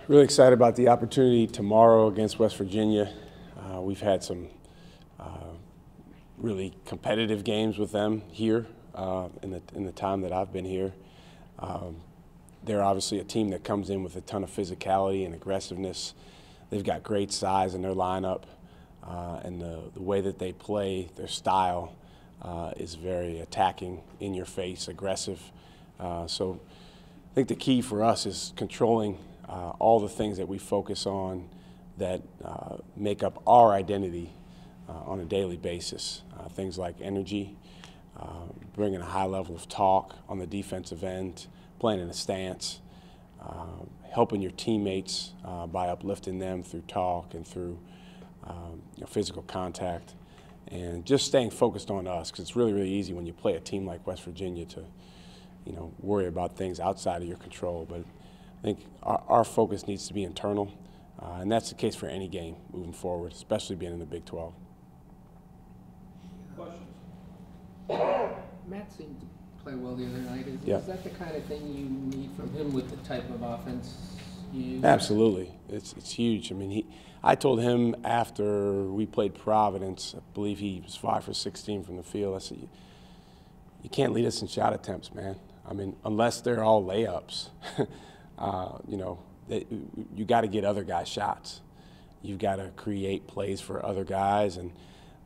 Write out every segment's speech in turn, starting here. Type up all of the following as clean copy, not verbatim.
Really excited about the opportunity tomorrow against West Virginia. We've had some really competitive games with them here in the time that I've been here. They're obviously a team that comes in with a ton of physicality and aggressiveness. They've got great size in their lineup, and the way that they play, their style is very attacking, in your face, aggressive. So I think the key for us is controlling all the things that we focus on that make up our identity on a daily basis. Things like energy, bringing a high level of talk on the defensive end, playing in a stance, helping your teammates by uplifting them through talk and through physical contact, and just staying focused on us, because it's really, really easy when you play a team like West Virginia to worry about things outside of your control. But I think our focus needs to be internal, and that's the case for any game moving forward, especially being in the Big 12. Questions? Matt seemed to play well the other night. Is that the kind of thing you need from him with the type of offense you use? Absolutely. It's huge. I mean, I told him after we played Providence, I believe he was 5 for 16 from the field, I said, you can't lead us in shot attempts, man. I mean, unless they're all layups. You got to get other guys shots. You've got to create plays for other guys, and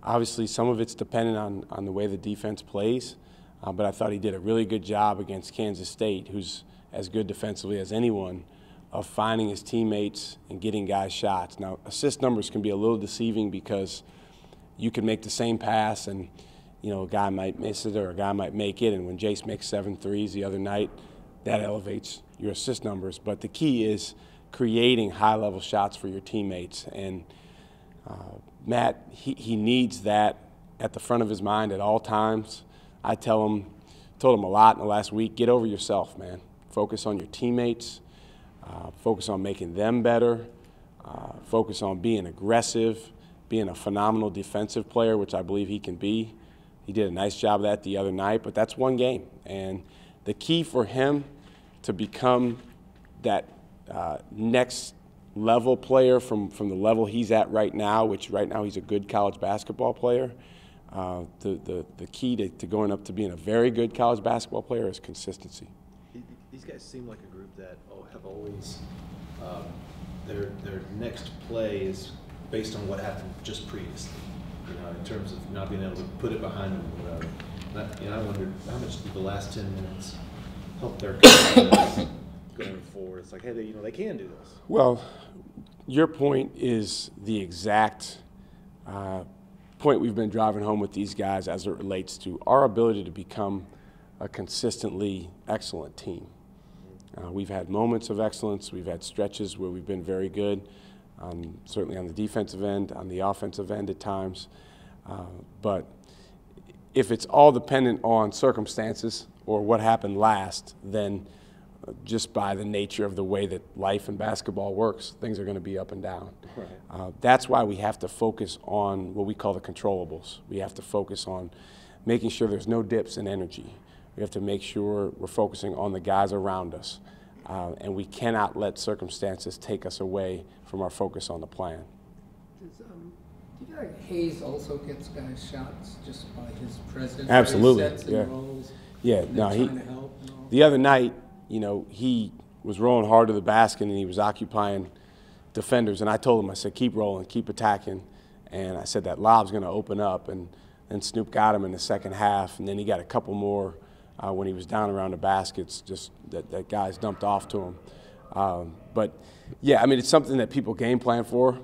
obviously some of it's dependent on the way the defense plays, but I thought he did a really good job against Kansas State, who's as good defensively as anyone, of finding his teammates and getting guys shots. Now, assist numbers can be a little deceiving because you can make the same pass and a guy might miss it or a guy might make it, and when Jace makes 7 threes the other night, that elevates your assist numbers. But the key is creating high-level shots for your teammates, and Matt, he needs that at the front of his mind at all times. I told him a lot in the last week, get over yourself, man. Focus on your teammates, focus on making them better, focus on being aggressive, being a phenomenal defensive player, which I believe he can be. He did a nice job of that the other night, but that's one game. And the key for him to become that next level player from the level he's at right now, which right now he's a good college basketball player, the key to going up to being a very good college basketball player is consistency. These guys seem like a group that have always their next play is based on what happened just previously. In terms of not being able to put it behind them or whatever. I wondered how much did the last 10 minutes help their confidence going forward? It's like, hey, they can do this. Well, your point is the exact point we've been driving home with these guys as it relates to our ability to become a consistently excellent team. We've had moments of excellence. We've had stretches where we've been very good. Certainly on the defensive end, on the offensive end at times. But if it's all dependent on circumstances or what happened last, then just by the nature of the way that life and basketball works, things are going to be up and down. Right. That's why we have to focus on what we call the controllables. We have to focus on making sure there's no dips in energy. We have to make sure we're focusing on the guys around us. And we cannot let circumstances take us away from our focus on the plan. Do you feel like Hayes also gets guys shots just by his presence? Absolutely. Sets and rolls, yeah. And no, trying to help and all? The other night, he was rolling hard to the basket and he was occupying defenders. And I told him, I said, keep rolling, keep attacking. And I said that lob's going to open up. And then Snoop got him in the second half, and then he got a couple more when he was down around the baskets, just that guys dumped off to him. But, yeah, I mean, it's something that people game plan for.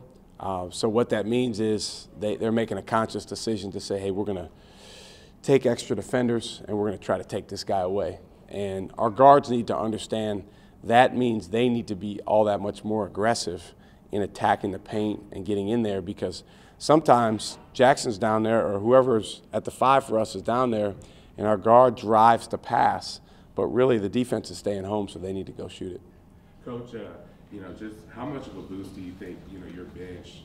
So what that means is they're making a conscious decision to say, hey, we're going to take extra defenders and we're going to try to take this guy away. And our guards need to understand that means they need to be all that much more aggressive in attacking the paint and getting in there, because sometimes Jackson's down there or whoever's at the 5 for us is down there, and our guard drives to pass, but really the defense is staying home, so they need to go shoot it. Coach, just how much of a boost do you think, your bench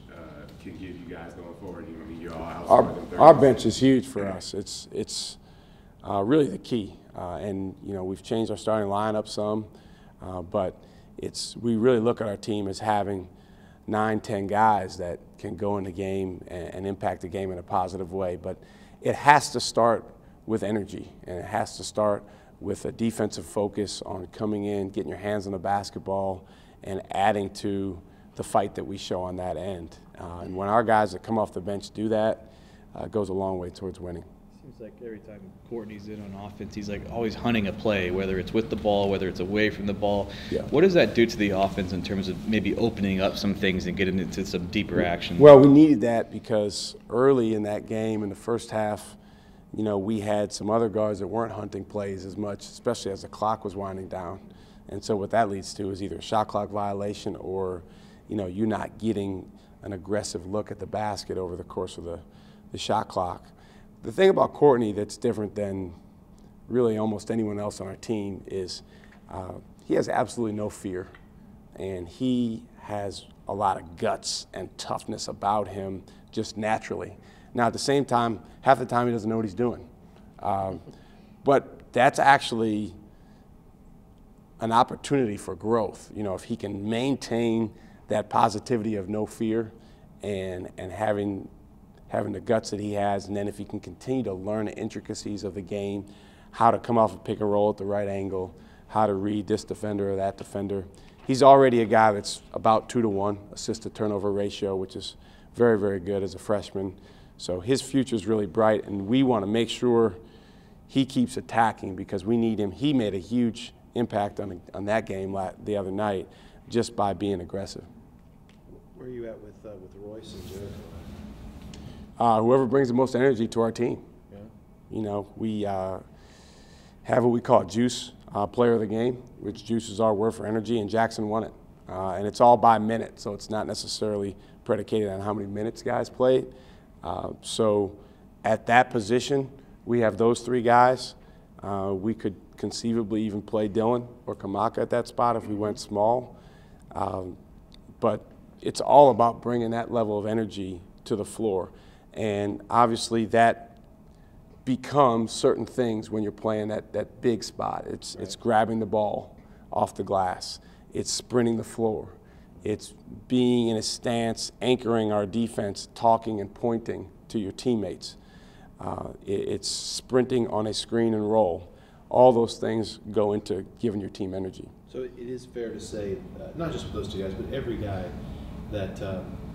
can give you guys going forward? You're all outside our bench is huge for us. It's really the key. And, we've changed our starting lineup some, but we really look at our team as having 9, 10 guys that can go in the game and impact the game in a positive way. But it has to start with energy, and it has to start with a defensive focus on coming in, getting your hands on the basketball, and adding to the fight that we show on that end. And when our guys that come off the bench do that, it goes a long way towards winning. Seems like every time Courtney's in on offense, he's like always hunting a play, whether it's with the ball, whether it's away from the ball. Yeah. What does that do to the offense in terms of maybe opening up some things and getting into some deeper action? Well, we needed that because early in that game, in the first half, you know, we had some other guards that weren't hunting plays as much, especially as the clock was winding down. And so what that leads to is either a shot clock violation or, you know, you not getting an aggressive look at the basket over the course of the shot clock. The thing about Courtney that's different than really almost anyone else on our team is he has absolutely no fear, and he has a lot of guts and toughness about him just naturally. Now, at the same time, half the time he doesn't know what he's doing. But that's actually an opportunity for growth. You know, if he can maintain that positivity of no fear and having the guts that he has, and then if he can continue to learn the intricacies of the game, how to come off a pick and roll at the right angle, how to read this defender or that defender. He's already a guy that's about 2-to-1 assist-to-turnover ratio, which is very, very good as a freshman. So his future is really bright, and we want to make sure he keeps attacking because we need him. He made a huge impact on that game the other night just by being aggressive. Where are you at with Royce and Jericho? Whoever brings the most energy to our team. Yeah. You know, we have what we call Juice, player of the game, which Juice is our word for energy, and Jackson won it. And it's all by minute, so it's not necessarily predicated on how many minutes guys played. So at that position, we have those 3 guys. We could conceivably even play Dylan or Kamaka at that spot if we went small. But it's all about bringing that level of energy to the floor. And obviously that becomes certain things when you're playing that big spot. It's grabbing the ball off the glass. It's sprinting the floor. It's being in a stance, anchoring our defense, talking and pointing to your teammates. It's sprinting on a screen and roll. All those things go into giving your team energy. So it is fair to say, not just with those 2 guys, but every guy, that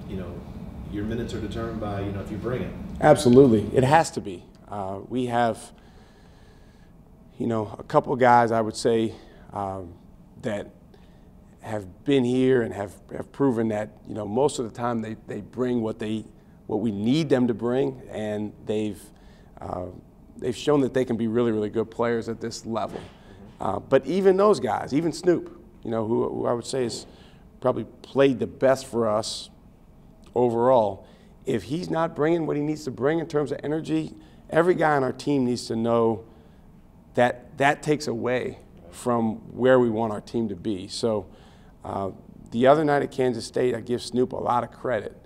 you know, your minutes are determined by, you know, if you bring it. Absolutely, it has to be. We have, you know, a couple of guys I would say that have been here and have proven that, you know, most of the time they bring what we need them to bring, and they've shown that they can be really, really good players at this level. But even those guys, even Snoop, you know, who I would say has probably played the best for us overall, if he's not bringing what he needs to bring in terms of energy, every guy on our team needs to know that that takes away from where we want our team to be. So the other night at Kansas State, I give Snoop a lot of credit.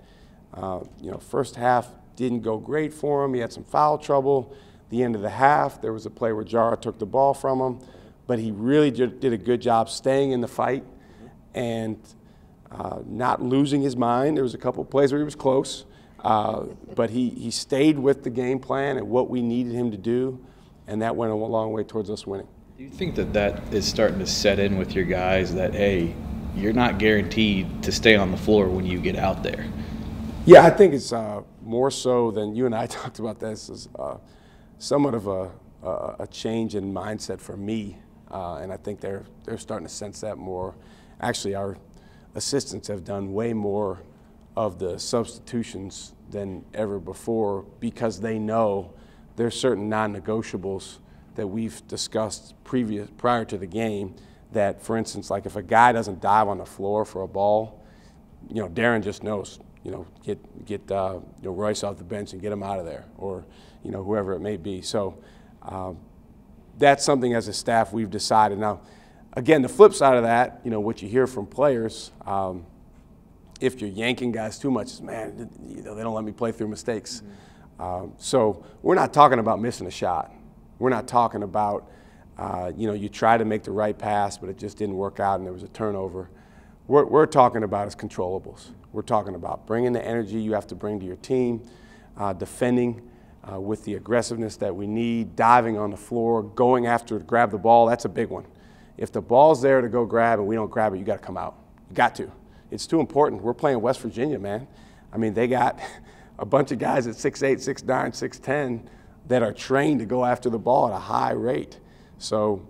You know, first half didn't go great for him. He had some foul trouble. The end of the half, there was a play where Jara took the ball from him, but he really did a good job staying in the fight and not losing his mind. There was a couple of plays where he was close, but he stayed with the game plan and what we needed him to do, and that went a long way towards us winning. Do you think that is starting to set in with your guys that, hey, you're not guaranteed to stay on the floor when you get out there? Yeah, I think it's more so than you and I talked about this. Is somewhat of a change in mindset for me, and I think they're starting to sense that more. Actually, our assistants have done way more of the substitutions than ever before because they know there's certain non-negotiables that we've discussed prior to the game. That, for instance, like if a guy doesn't dive on the floor for a ball, you know, Darren just knows. You know, get Royce off the bench and get him out of there, or you know, whoever it may be. So that's something as a staff we've decided. Now, again, the flip side of that, you know, what you hear from players, if you're yanking guys too much, is, man, you know, they don't let me play through mistakes. So we're not talking about missing a shot. We're not talking about, you know, you try to make the right pass, but it just didn't work out and there was a turnover. we're talking about is controllables. We're talking about bringing the energy you have to bring to your team, defending with the aggressiveness that we need, diving on the floor, going after to grab the ball. That's a big one. If the ball's there to go grab and we don't grab it, you got to come out. You got to. It's too important. We're playing West Virginia, man. I mean, they got a bunch of guys at 6'8", 6'9", 6'10", that are trained to go after the ball at a high rate. So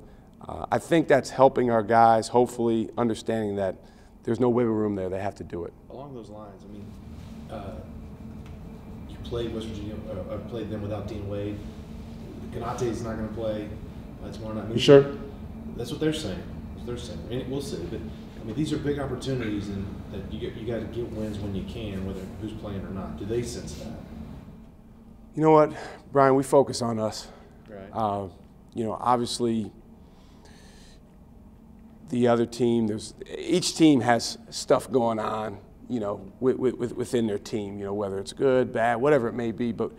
I think that's helping our guys, hopefully understanding that there's no wiggle room there. They have to do it. Along those lines, I mean, you played West Virginia, played them without Dean Wade. Kanate's not going to play tomorrow night. I mean, You sure? That's what they're saying. That's what they're saying. I mean, we'll see. But I mean, these are big opportunities, and that you got to get wins when you can, whether who's playing or not. Do they sense that? You know what, Brian? We focus on us. Right. You know, obviously, the other team. Each team has stuff going on. You know, within their team. You know, whether it's good, bad, whatever it may be. But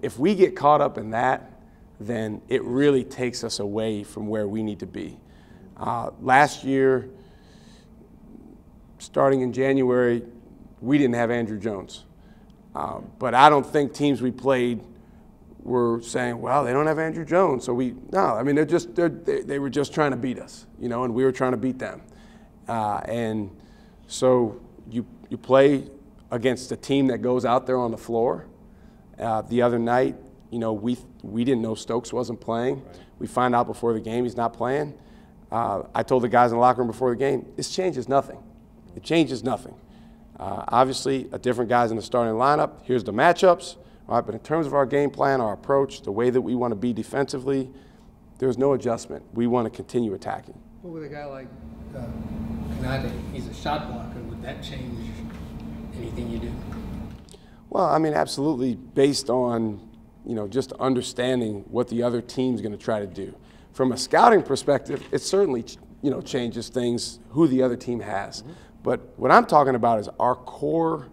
if we get caught up in that, then it really takes us away from where we need to be. Last year, starting in January, we didn't have Andrew Jones. But I don't think teams we played were saying, well, they don't have Andrew Jones. So no, I mean, they were just trying to beat us, you know, and we were trying to beat them. And so you play against a team that goes out there on the floor. The other night, you know, we didn't know Stokes wasn't playing. Right. We find out before the game he's not playing. I told the guys in the locker room before the game, this changes nothing. It changes nothing. Obviously, a different guy's in the starting lineup. Here's the matchups. All right, but in terms of our game plan, our approach, the way that we want to be defensively, there's no adjustment. We want to continue attacking. Well, with a guy like Kanate, he's a shot blocker. Would that change anything you do? Well, I mean, absolutely, based on, you know, just understanding what the other team's going to try to do. From a scouting perspective, it certainly, you know, changes things, who the other team has. Mm-hmm. But what I'm talking about is our core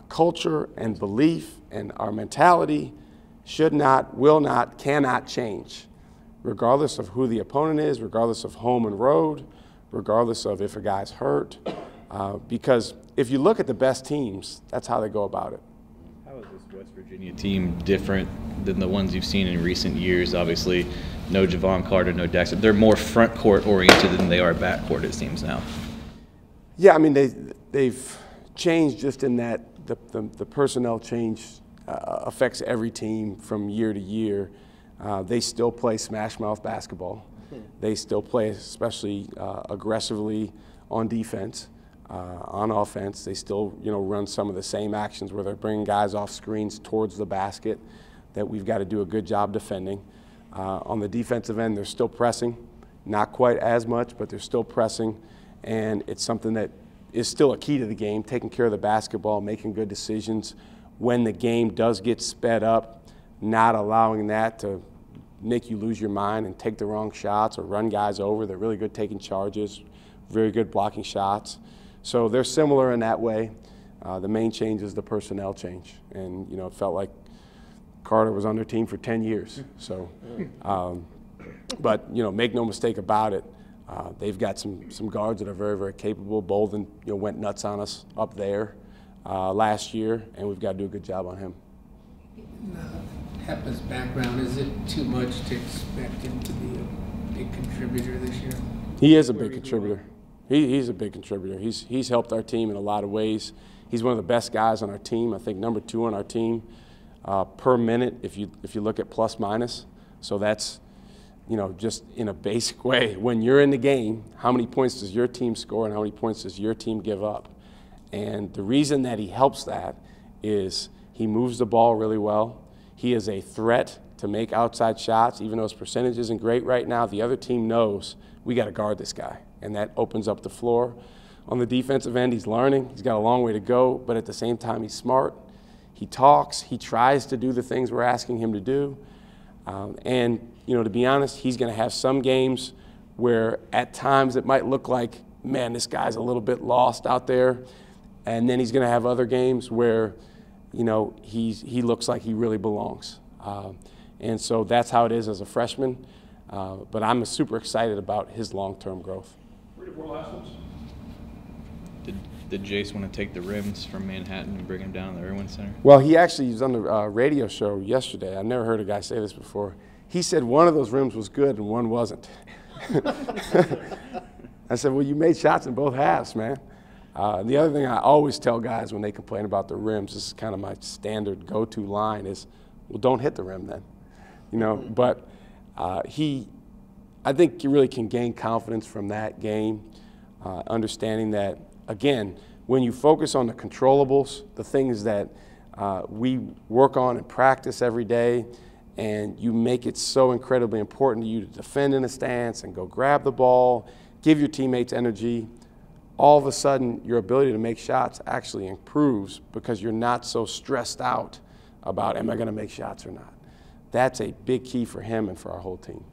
culture and belief and our mentality should not, will not, cannot change, regardless of who the opponent is, regardless of home and road, regardless of if a guy's hurt. Because if you look at the best teams, that's how they go about it. How is this West Virginia team different than the ones you've seen in recent years? Obviously, no Javon Carter, no Dexter. They're more front court oriented than they are back court, it seems now. Yeah, I mean, they've changed just in that the personnel change affects every team from year to year. They still play smash mouth basketball. They still play especially aggressively on defense. On offense, they still, you know, run some of the same actions where they're bringing guys off screens towards the basket that we've got to do a good job defending. On the defensive end, they're still pressing, not quite as much, but they're still pressing, and it's something that is still a key to the game, taking care of the basketball, making good decisions when the game does get sped up, not allowing that to make you lose your mind and take the wrong shots or run guys over. They're really good taking charges, very good blocking shots. So they're similar in that way. The main change is the personnel change. And, you know, it felt like Carter was on their team for 10 years. So, but, you know, make no mistake about it, they've got some guards that are very, very capable. Bolden, you know, went nuts on us up there last year, and we've got to do a good job on him. Hepa's background, is it too much to expect him to be a big contributor this year? He is a big contributor. He's a big contributor. He's helped our team in a lot of ways. He's one of the best guys on our team. I think #2 on our team per minute if you look at plus minus. So that's, you know, just in a basic way, when you're in the game, how many points does your team score and how many points does your team give up? And the reason that he helps that is he moves the ball really well. He is a threat to make outside shots. Even though his percentage isn't great right now, the other team knows we got to guard this guy, and that opens up the floor. On the defensive end, he's learning. He's got a long way to go, but at the same time, he's smart. He talks. He tries to do the things we're asking him to do. And, you know, to be honest, he's going to have some games where at times it might look like, man, this guy's a little bit lost out there. And then he's going to have other games where, you know, he looks like he really belongs. And so that's how it is as a freshman. But I'm super excited about his long-term growth. 3 to 4 last ones. Did Jace want to take the rims from Manhattan and bring them down to the Irwin Center? Well, he actually was on the radio show yesterday. I've never heard a guy say this before. He said one of those rims was good and one wasn't. I said, well, you made shots in both halves, man. The other thing I always tell guys when they complain about the rims, this is kind of my standard go-to line, is, well, don't hit the rim then. You know, but I think you really can gain confidence from that game, understanding that, again, when you focus on the controllables, the things that we work on and practice every day, and you make it so incredibly important to you to defend in a stance and go grab the ball, give your teammates energy, all of a sudden your ability to make shots actually improves because you're not so stressed out about, am I going to make shots or not? That's a big key for him and for our whole team.